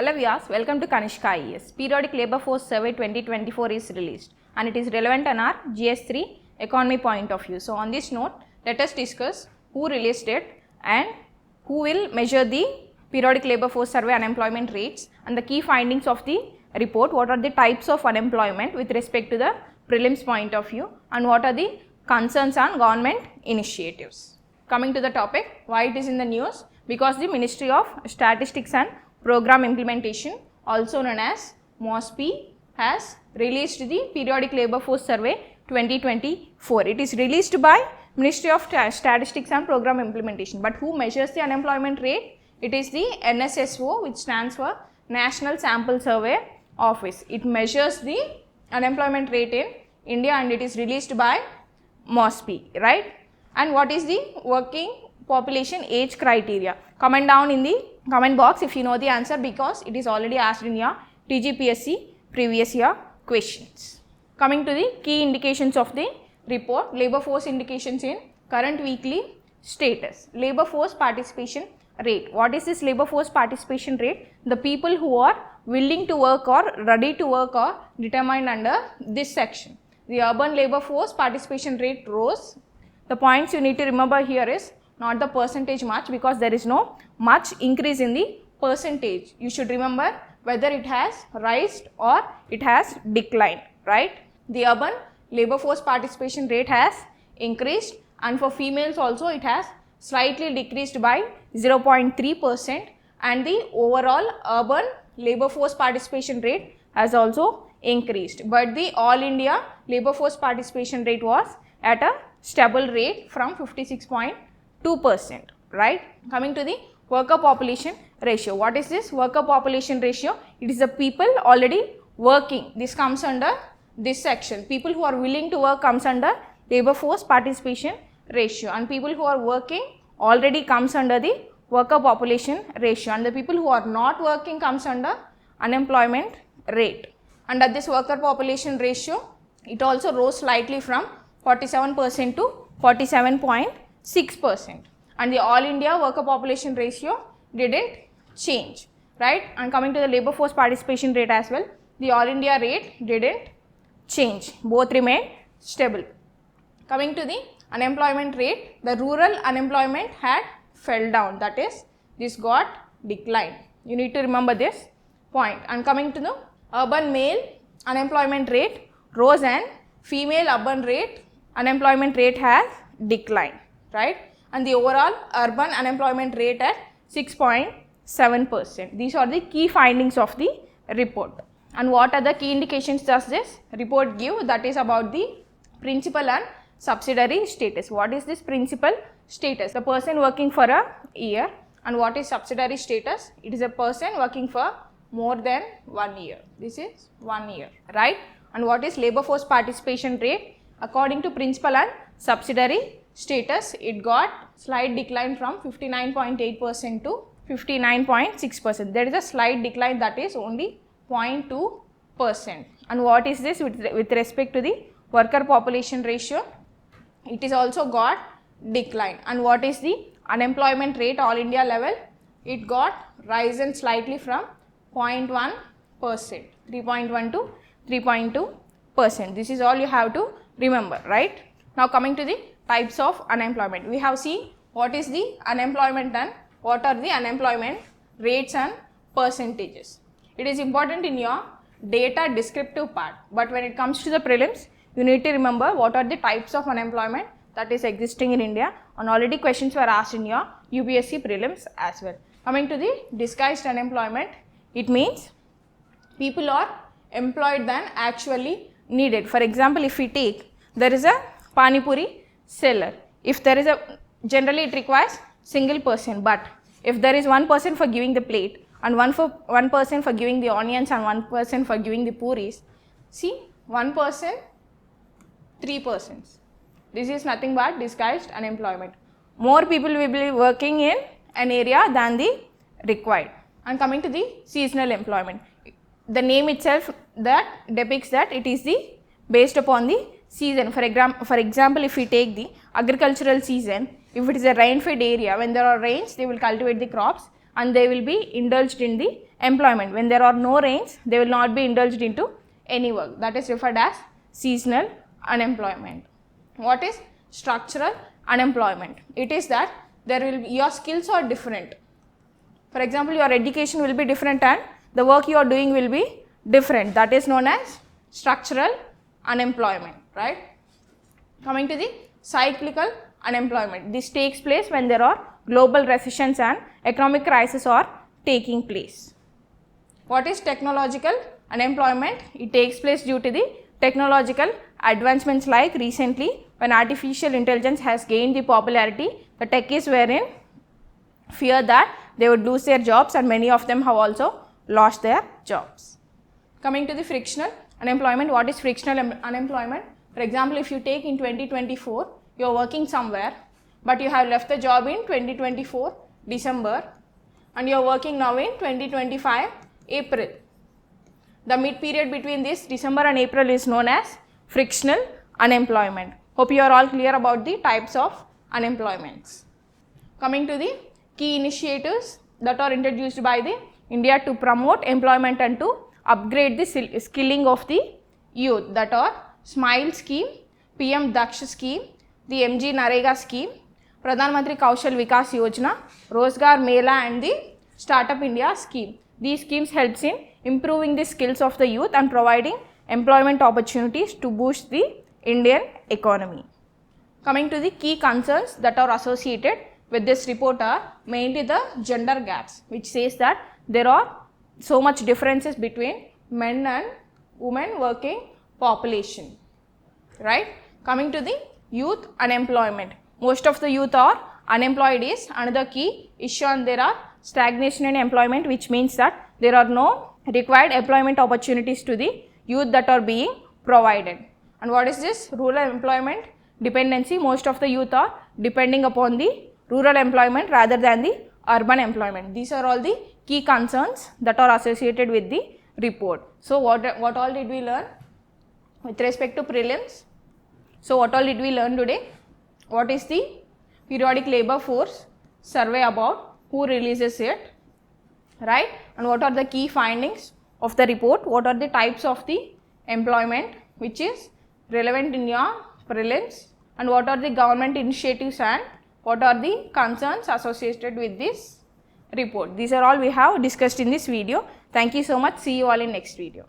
Hello viewers, welcome to KANISHKA IAS. Periodic Labour Force Survey 2024 is released and it is relevant on our GS3 economy point of view. So on this note, let us discuss who released it and who will measure the Periodic Labour Force Survey unemployment rates and the key findings of the report, what are the types of unemployment with respect to the prelims point of view and what are the concerns on government initiatives. Coming to the topic, why it is in the news? Because the Ministry of Statistics and Program Implementation, also known as MOSP, has released the Periodic Labour Force Survey 2024. It is released by Ministry of Statistics and Program Implementation. But who measures the unemployment rate? It is the NSSO, which stands for National Sample Survey Office. It measures the unemployment rate in India and it is released by MOSP, right? And what is the working population age criteria? Comment down in the comment box if you know the answer, because it is already asked in your TGPSC previous year questions. Coming to the key indications of the report, labour force indications in current weekly status. Labour force participation rate. What is this labour force participation rate? The people who are willing to work or ready to work are determined under this section. The urban labour force participation rate rose. The points you need to remember here is not the percentage much, because there is no much increase in the percentage. You should remember whether it has risen or it has declined, right? The urban labour force participation rate has increased, and for females also it has slightly decreased by 0.3%, and the overall urban labour force participation rate has also increased. But the all India labour force participation rate was at a stable rate from 56.2%, right? Coming to the worker population ratio. What is this worker population ratio? It is the people already working. This comes under this section. People who are willing to work comes under labour force participation ratio, and people who are working already comes under the worker population ratio, and the people who are not working comes under unemployment rate. Under this worker population ratio, it also rose slightly from 47% to 47.6%, and the all India worker population ratio didn't change, right? And coming to the labour force participation rate as well, the all India rate didn't change, both remained stable. Coming to the unemployment rate, the rural unemployment had fell down, that is, this got declined. You need to remember this point. And coming to the urban male unemployment rate rose and female urban rate unemployment rate has declined, right? And the overall urban unemployment rate at 6.7%. These are the key findings of the report. And what are the key indications does this report give? That is about the principal and subsidiary status. What is this principal status? The person working for a year. And what is subsidiary status? It is a person working for more than 1 year. This is 1 year, right? And what is labour force participation rate? According to principal and subsidiary status, it got slight decline from 59.8% to 59.6%. There is a slight decline, that is only 0.2%. And what is this with respect to the worker population ratio? It is also got decline. And what is the unemployment rate all India level? It got risen slightly from 0.1%, 3.1 to 3.2%. This is all you have to remember, right? Now coming to the types of unemployment. We have seen what is the unemployment and what are the unemployment rates and percentages. It is important in your data descriptive part, but when it comes to the prelims, you need to remember what are the types of unemployment that is existing in India, and already questions were asked in your UPSC prelims as well. Coming to the disguised unemployment, it means people are employed than actually needed. For example, if we take, there is a Pani Puri seller. If there is a, generally it requires single person, but if there is one person for giving the plate and one person for giving the onions and one person for giving the puris, see, one person, 3 persons. This is nothing but disguised unemployment. More people will be working in an area than the required. And coming to the seasonal employment, the name itself that depicts that it is the based upon the season. For example, if we take the agricultural season, if it is a rain-fed area, when there are rains, they will cultivate the crops, and they will be indulged in the employment. When there are no rains, they will not be indulged into any work. That is referred as seasonal unemployment. What is structural unemployment? It is that your skills are different. For example, your education will be different and the work you are doing will be different. That is known as structural unemployment, right? Coming to the cyclical unemployment. This takes place when there are global recessions and economic crises are taking place. What is technological unemployment? It takes place due to the technological advancements, like recently when artificial intelligence has gained the popularity, the techies were in fear that they would lose their jobs, and many of them have also lost their jobs. Coming to the frictional unemployment. What is frictional unemployment? For example, if you take in 2024, you are working somewhere, but you have left the job in 2024 December and you are working now in 2025 April. The mid period between this December and April is known as frictional unemployment. Hope you are all clear about the types of unemployments. Coming to the key initiatives that are introduced by the India to promote employment and to upgrade the skilling of the youth, that are SMILE scheme, PM Daksh scheme, the MG Narega scheme, Pradhan Mantri Kaushal Vikas Yojana, Rozgar Mela and the Startup India scheme. These schemes helps in improving the skills of the youth and providing employment opportunities to boost the Indian economy. Coming to the key concerns that are associated with this report are mainly the gender gaps, which says that there are so much differences between men and women working population, right? Coming to the youth unemployment. Most of the youth are unemployed is another key issue, and there are stagnation in employment, which means that there are no required employment opportunities to the youth that are being provided. And what is this? Rural employment dependency. Most of the youth are depending upon the rural employment rather than the urban employment. These are all the key concerns that are associated with the report. So what all did we learn with respect to prelims? So what all did we learn today? What is the periodic labor force survey about? Who releases it, right? And what are the key findings of the report? What are the types of the employment which is relevant in your prelims? And what are the government initiatives and what are the concerns associated with this report? These are all we have discussed in this video. Thank you so much. See you all in next video.